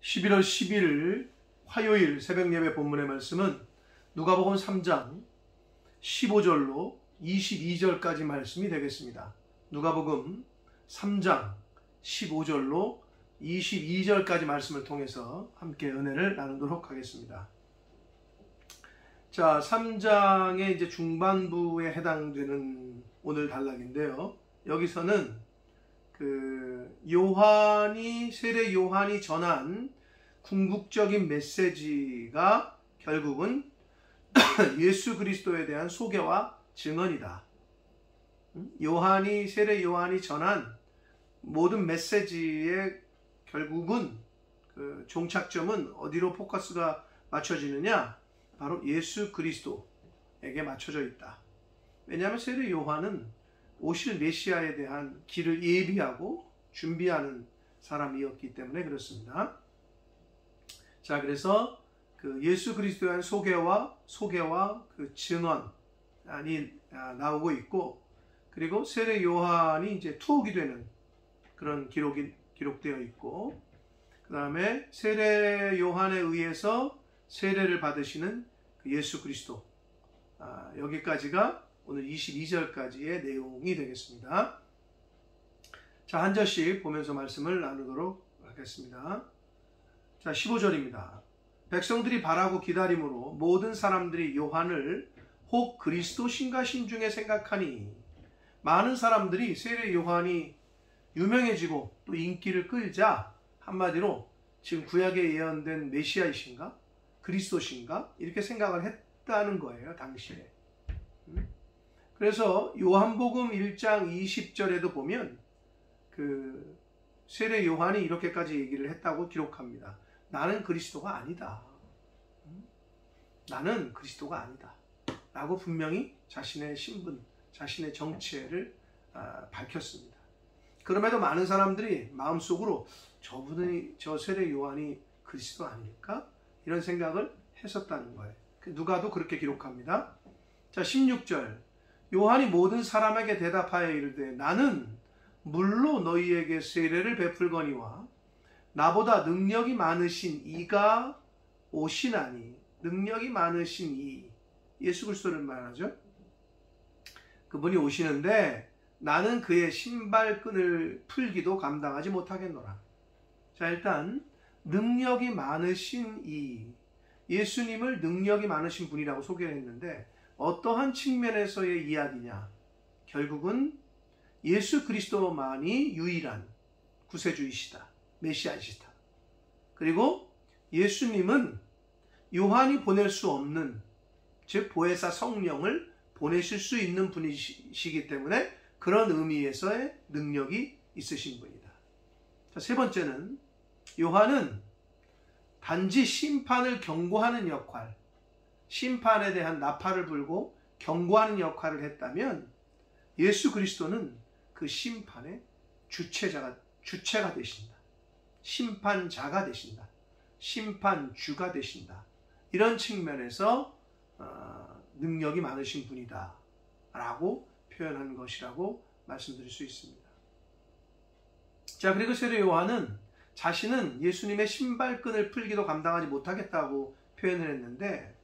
11월 11일 화요일 새벽 예배 본문의 말씀은 누가복음 3장 15절로 22절까지 말씀이 되겠습니다. 누가복음 3장 15절로 22절까지 말씀을 통해서 함께 은혜를 나누도록 하겠습니다. 자, 3장의 이제 중반부에 해당되는 오늘 단락인데요. 여기서는 세례 요한이 전한 궁극적인 메시지가 결국은 예수 그리스도에 대한 소개와 증언이다. 세례 요한이 전한 모든 메시지의 결국은 종착점은 어디로 포커스가 맞춰지느냐? 바로 예수 그리스도에게 맞춰져 있다. 왜냐하면 세례 요한은 오실 메시아에 대한 길을 예비하고 준비하는 사람이었기 때문에 그렇습니다. 자, 그래서 예수 기리스도에 대한 소개와 증언이 나오고 있고, 그리고 세례 요한이 이제 투옥이 되는 그런 기록이 기록되어 있고, 그 다음에 세례 요한에 의해서 세례를 받으시는 예수 그리스도, 여기까지가 오늘 22절까지의 내용이 되겠습니다. 자, 한 절씩 보면서 말씀을 나누도록 하겠습니다. 자, 15절입니다. 백성들이 바라고 기다림으로 모든 사람들이 요한을 혹 그리스도 신가신 중에 생각하니, 많은 사람들이 세례 요한이 유명해지고 또 인기를 끌자 한마디로 지금 구약에 예언된 메시아이신가? 그리스도신가? 이렇게 생각을 했다는 거예요, 당시에. 그래서 요한복음 1장 20절에도 보면 세례 요한이 이렇게까지 얘기를 했다고 기록합니다. 나는 그리스도가 아니다. 나는 그리스도가 아니다. 라고 분명히 자신의 신분, 자신의 정체를 밝혔습니다. 그럼에도 많은 사람들이 마음속으로 저 세례 요한이 그리스도 아닐까? 이런 생각을 했었다는 거예요. 누가도 그렇게 기록합니다. 자, 16절. 요한이 모든 사람에게 대답하여 이르되 나는 물로 너희에게 세례를 베풀거니와 나보다 능력이 많으신 이가 오시나니, 능력이 많으신 이, 예수 그리스도를 말하죠. 그분이 오시는데 나는 그의 신발끈을 풀기도 감당하지 못하겠노라. 자, 일단 능력이 많으신 이, 예수님을 능력이 많으신 분이라고 소개했는데 어떠한 측면에서의 이야기냐? 결국은 예수 그리스도만이 유일한 구세주이시다, 메시아이시다. 그리고 예수님은 요한이 보낼 수 없는, 즉 보혜사 성령을 보내실 수 있는 분이시기 때문에 그런 의미에서의 능력이 있으신 분이다. 자, 세 번째는 요한은 단지 심판을 경고하는 역할, 심판에 대한 나팔을 불고 경고하는 역할을 했다면 예수 그리스도는 그 심판의 주체가 되신다. 심판자가 되신다. 심판주가 되신다. 이런 측면에서 능력이 많으신 분이다 라고 표현한 것이라고 말씀드릴 수 있습니다. 자, 그리고 세례 요한은 자신은 예수님의 신발끈을 풀기도 감당하지 못하겠다고 표현을 했는데,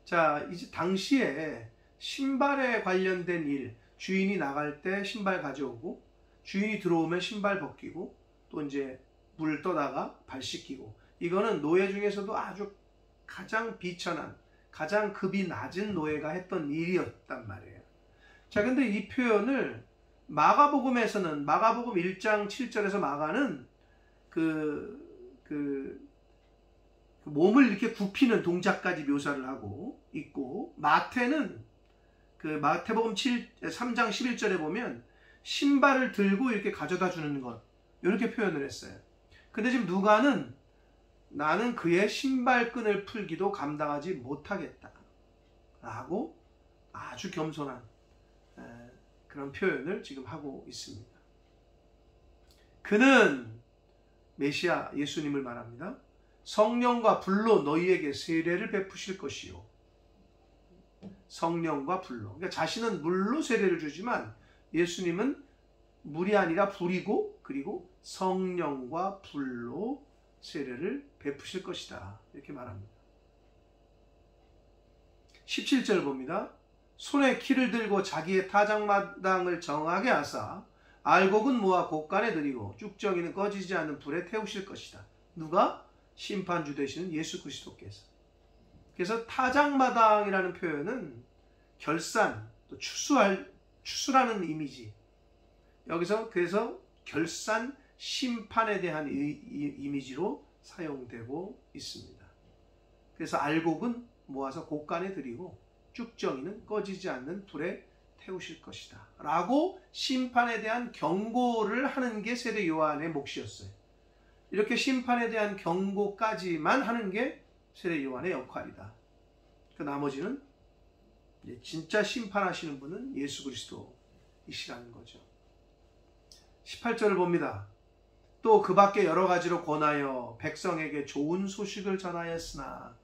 자, 이제 당시에 신발에 관련된 일, 주인이 나갈 때 신발 가져오고, 주인이 들어오면 신발 벗기고, 또 이제 물 떠다가 발 씻기고, 이거는 노예 중에서도 아주 가장 비천한, 가장 급이 낮은 노예가 했던 일이었단 말이에요. 자, 근데 이 표현을 마가복음에서는, 마가복음 1장 7절에서 마가는 몸을 이렇게 굽히는 동작까지 묘사를 하고 있고, 마태는 마태복음 3장 11절에 보면 신발을 들고 이렇게 가져다 주는 것, 이렇게 표현을 했어요. 근데 지금 누가는 나는 그의 신발끈을 풀기도 감당하지 못하겠다 라고 아주 겸손한 그런 표현을 지금 하고 있습니다. 그는 메시아 예수님을 말합니다. 성령과 불로 너희에게 세례를 베푸실 것이요. 성령과 불로. 그러니까 자신은 물로 세례를 주지만 예수님은 물이 아니라 불이고, 그리고 성령과 불로 세례를 베푸실 것이다. 이렇게 말합니다. 17절 봅니다. 손에 키를 들고 자기의 타작마당을 정하게 하사 알곡은 모아 곳간에 들이고 쭉정이는 꺼지지 않는 불에 태우실 것이다. 누가? 심판주 되시는 예수 그리스도께서. 그래서 타작마당이라는 표현은 결산, 또 추수라는 이미지. 여기서 그래서 결산, 심판에 대한 이미지로 사용되고 있습니다. 그래서 알곡은 모아서 곳간에 들이고 쭉정이는 꺼지지 않는 불에 태우실 것이다 라고 심판에 대한 경고를 하는 게 세례 요한의 몫이었어요. 이렇게 심판에 대한 경고까지만 하는 게 세례 요한의 역할이다. 그 나머지는 진짜 심판하시는 분은 예수 그리스도이시라는 거죠. 18절을 봅니다. 또 그 밖에 여러 가지로 권하여 백성에게 좋은 소식을 전하였으나,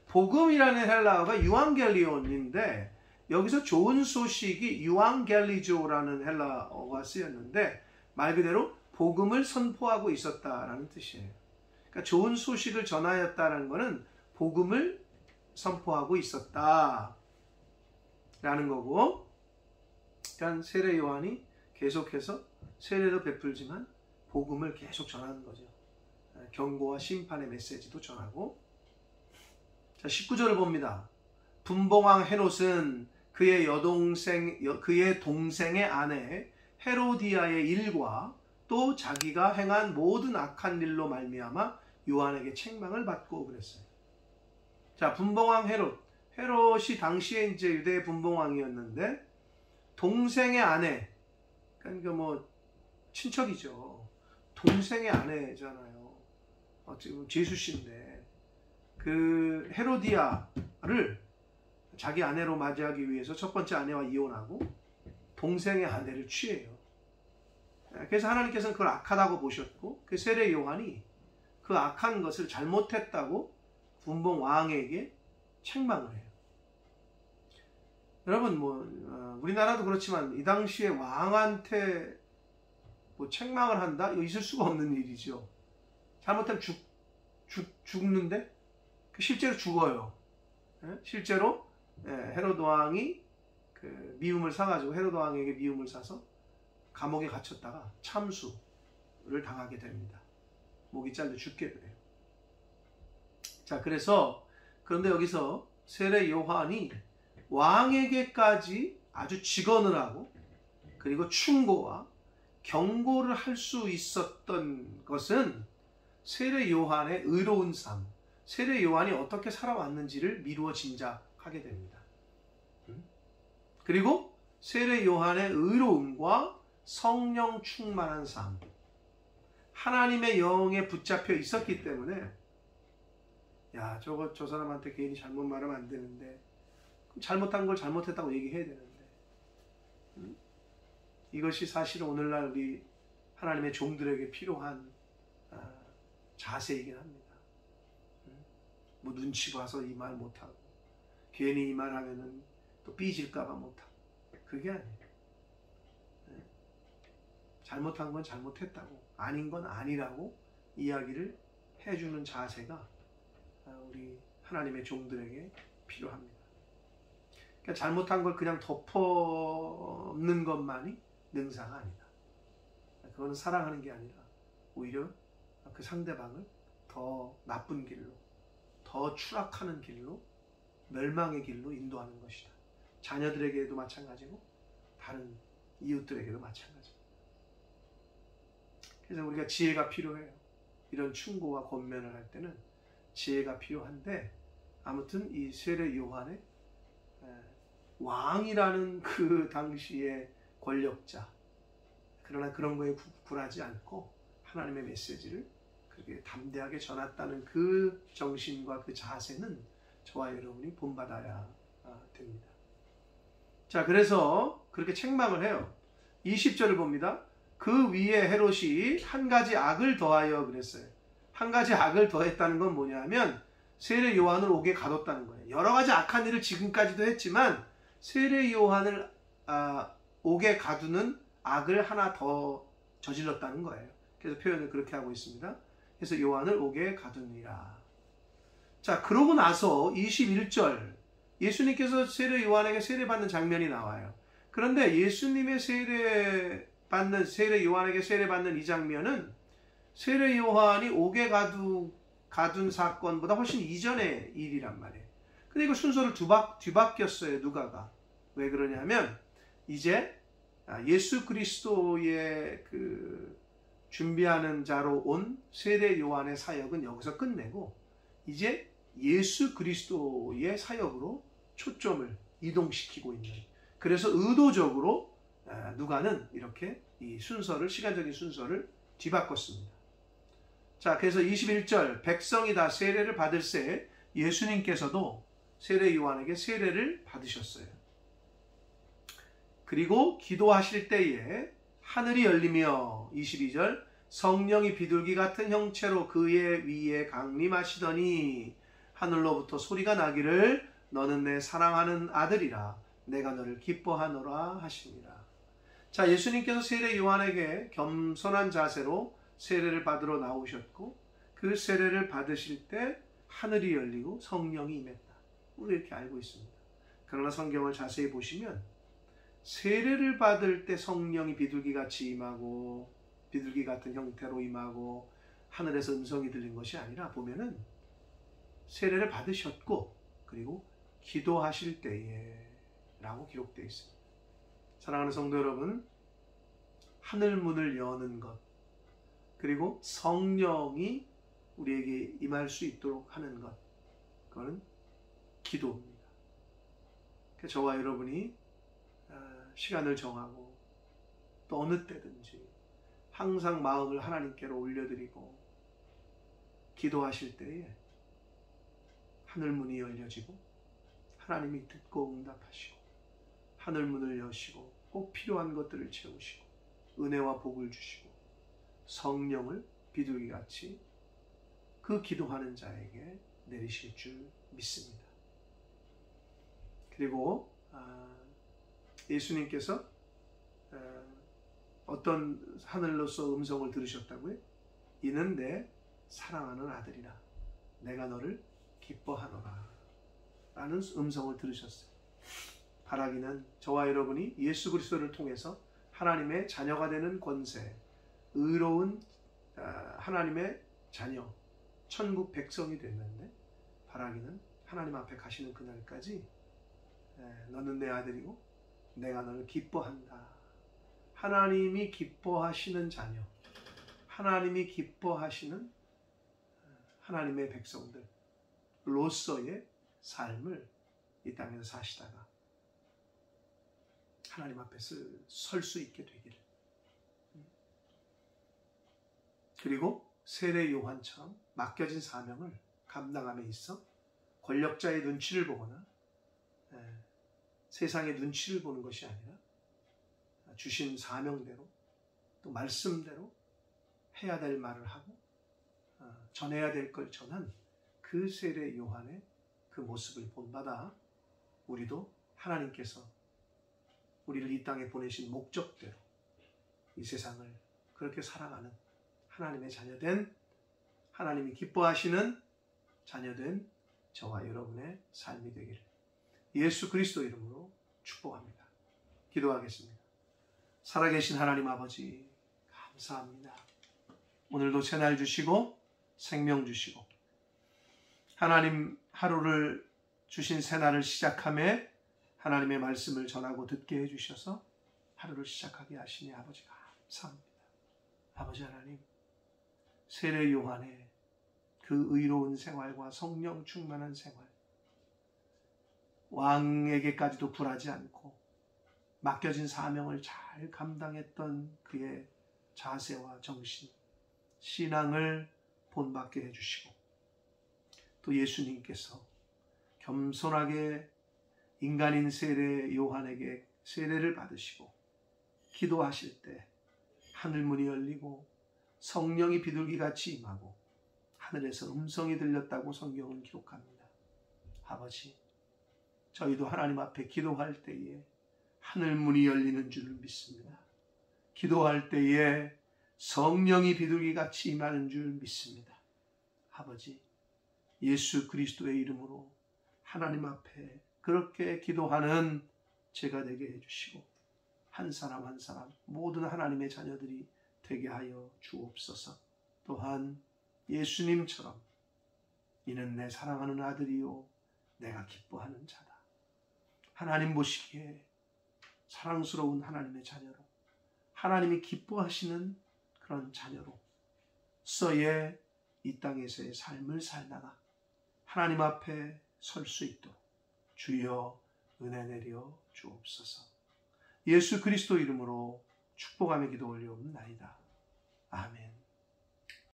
복음이라는 헬라어가 유앙겔리온인데 여기서 좋은 소식이 유앙겔리조라는 헬라어가 쓰였는데 말 그대로 복음을 선포하고 있었다라는 뜻이에요. 그러니까 좋은 소식을 전하였다라는 것은 복음을 선포하고 있었다라는 거고, 그러니까 세례 요한이 계속해서 세례도 베풀지만 복음을 계속 전하는 거죠. 경고와 심판의 메시지도 전하고. 자, 19절을 봅니다. 분봉왕 헤롯은 그의 동생의 아내 헤로디아의 일과 또 자기가 행한 모든 악한 일로 말미암아 요한에게 책망을 받고 그랬어요. 자, 분봉왕 헤롯이 당시에 이제 유대의 분봉왕이었는데 동생의 아내, 그러니까 뭐 친척이죠. 동생의 아내잖아요. 지금 제수씨인데 그 헤로디아를 자기 아내로 맞이하기 위해서 첫 번째 아내와 이혼하고 동생의 아내를 취해요. 그래서 하나님께서는 그걸 악하다고 보셨고, 그 세례 요한이 그 악한 것을 잘못했다고 분봉 왕에게 책망을 해요. 여러분, 우리나라도 그렇지만 이 당시에 왕한테 책망을 한다? 이거 있을 수가 없는 일이죠. 잘못하면 죽는데 실제로 죽어요. 실제로 헤로드 왕이 그 미움을 사가지고 헤로드 왕에게 미움을 사서 감옥에 갇혔다가 참수를 당하게 됩니다. 목이 잘려 죽게 돼요. 자, 그런데 여기서 세례 요한이 왕에게까지 아주 직언을 하고 그리고 충고와 경고를 할 수 있었던 것은 세례 요한의 의로운 삶, 세례 요한이 어떻게 살아왔는지를 미루어 짐작하게 됩니다. 그리고 세례 요한의 의로움과 성령 충만한 삶, 하나님의 영에 붙잡혀 있었기 때문에 저 사람한테 괜히 잘못 말하면 안 되는데, 잘못한 걸 잘못했다고 얘기해야 되는데, 이것이 사실 오늘날 우리 하나님의 종들에게 필요한 자세이긴 합니다. 눈치 봐서 이 말 못하고 괜히 이 말 하면은 또 삐질까봐 못하고, 그게 아니에요. 잘못한 건 잘못했다고, 아닌 건 아니라고 이야기를 해주는 자세가 우리 하나님의 종들에게 필요합니다. 그러니까 잘못한 걸 그냥 덮어놓는 것만이 능사가 아니다. 그건 사랑하는 게 아니라 오히려 그 상대방을 더 나쁜 길로, 더 추락하는 길로, 멸망의 길로 인도하는 것이다. 자녀들에게도 마찬가지고 다른 이웃들에게도 마찬가지입니다. 그래서 우리가 지혜가 필요해요. 이런 충고와 권면을 할 때는 지혜가 필요한데, 아무튼 이 세례 요한의 왕이라는 그 당시의 권력자, 그러나 그런 거에 굴하지 않고 하나님의 메시지를 그렇게 담대하게 전했다는 그 정신과 그 자세는 저와 여러분이 본받아야 됩니다. 자, 그래서 그렇게 책망을 해요. 20절을 봅니다. 그 위에 헤롯이 한 가지 악을 더하여 그랬어요. 한 가지 악을 더했다는 건 뭐냐면 세례 요한을 옥에 가뒀다는 거예요. 여러 가지 악한 일을 지금까지도 했지만 세례 요한을 옥에 가두는 악을 하나 더 저질렀다는 거예요. 그래서 표현을 그렇게 하고 있습니다. 해서 요한을 옥에 가두니라. 자, 그러고 나서 21절 예수님께서 세례 요한에게 세례받는 장면이 나와요. 그런데 예수님의 세례 요한에게 세례받는 이 장면은 세례 요한이 옥에 가둔 사건보다 훨씬 이전의 일이란 말이에요. 근데 이거 순서를 뒤바뀌었어요. 누가가. 왜 그러냐면 이제 예수 그리스도의 그 준비하는 자로 온 세례 요한의 사역은 여기서 끝내고 이제 예수 그리스도의 사역으로 초점을 이동시키고 있는, 그래서 의도적으로 누가는 이렇게 이 시간적인 순서를 뒤바꿨습니다. 자, 그래서 21절 백성이 다 세례를 받을새 예수님께서도 세례 요한에게 세례를 받으셨어요. 그리고 기도하실 때에 하늘이 열리며 22절 성령이 비둘기 같은 형체로 그의 위에 강림하시더니 하늘로부터 소리가 나기를 너는 내 사랑하는 아들이라 내가 너를 기뻐하노라 하시니라. 자, 예수님께서 세례 요한에게 겸손한 자세로 세례를 받으러 나오셨고 그 세례를 받으실 때 하늘이 열리고 성령이 임했다. 우리 이렇게 알고 있습니다. 그러나 성경을 자세히 보시면 세례를 받을 때 성령이 비둘기같이 임하고 비둘기 같은 형태로 임하고 하늘에서 음성이 들린 것이 아니라 보면은 세례를 받으셨고 그리고 기도하실 때에 라고 기록되어 있습니다. 사랑하는 성도 여러분, 하늘 문을 여는 것 그리고 성령이 우리에게 임할 수 있도록 하는 것, 그건 기도입니다. 저와 여러분이 시간을 정하고 또 어느 때든지 항상 마음을 하나님께로 올려드리고 기도하실 때에 하늘 문이 열려지고 하나님이 듣고 응답하시고 하늘 문을 여시고 꼭 필요한 것들을 채우시고 은혜와 복을 주시고 성령을 비둘기같이 그 기도하는 자에게 내리실 줄 믿습니다. 그리고 예수님께서 어떤 하늘로서 음성을 들으셨다고요? 이는 내 사랑하는 아들이라 내가 너를 기뻐하노라 라는 음성을 들으셨어요. 바라기는 저와 여러분이 예수 그리스도를 통해서 하나님의 자녀가 되는 권세, 의로운 하나님의 자녀, 천국 백성이 됐는데 바라기는 하나님 앞에 가시는 그날까지 너는 내 아들이고 내가 너를 기뻐한다. 하나님이 기뻐하시는 자녀, 하나님이 기뻐하시는 하나님의 백성들로서의 삶을 이 땅에서 사시다가 하나님 앞에 설 수 있게 되기를. 그리고 세례 요한처럼 맡겨진 사명을 감당함에 있어 권력자의 눈치를 보거나 세상의 눈치를 보는 것이 아니라 주신 사명대로 또 말씀대로 해야 될 말을 하고 전해야 될 걸 전한 그 세례 요한의 그 모습을 본받아 우리도 하나님께서 우리를 이 땅에 보내신 목적대로 이 세상을 그렇게 살아가는 하나님의 자녀된, 하나님이 기뻐하시는 자녀된 저와 여러분의 삶이 되기를 예수 그리스도 이름으로 축복합니다. 기도하겠습니다. 살아계신 하나님 아버지 감사합니다. 오늘도 새날 주시고 생명 주시고 하나님 하루를 주신 새날을 시작함에 하나님의 말씀을 전하고 듣게 해주셔서 하루를 시작하게 하시니 아버지 감사합니다. 아버지 하나님, 세례 요한의 그 의로운 생활과 성령 충만한 생활, 왕에게까지도 굴하지 않고 맡겨진 사명을 잘 감당했던 그의 자세와 정신, 신앙을 본받게 해주시고 또 예수님께서 겸손하게 인간인 세례 요한에게 세례를 받으시고 기도하실 때 하늘문이 열리고 성령이 비둘기같이 임하고 하늘에서 음성이 들렸다고 성경은 기록합니다. 아버지, 저희도 하나님 앞에 기도할 때에 하늘문이 열리는 줄을 믿습니다. 기도할 때에 성령이 비둘기같이 임하는 줄 믿습니다. 아버지, 예수 그리스도의 이름으로 하나님 앞에 그렇게 기도하는 제가 되게 해주시고 한 사람 한 사람 모든 하나님의 자녀들이 되게 하여 주옵소서. 또한 예수님처럼 이는 내 사랑하는 아들이요 내가 기뻐하는 자다. 하나님 보시기에 사랑스러운 하나님의 자녀로, 하나님이 기뻐하시는 그런 자녀로서의 이 땅에서의 삶을 살다가 하나님 앞에 설 수 있도록 주여 은혜 내려 주옵소서. 예수 그리스도 이름으로 축복하며 기도 올려옵나이다. 아멘.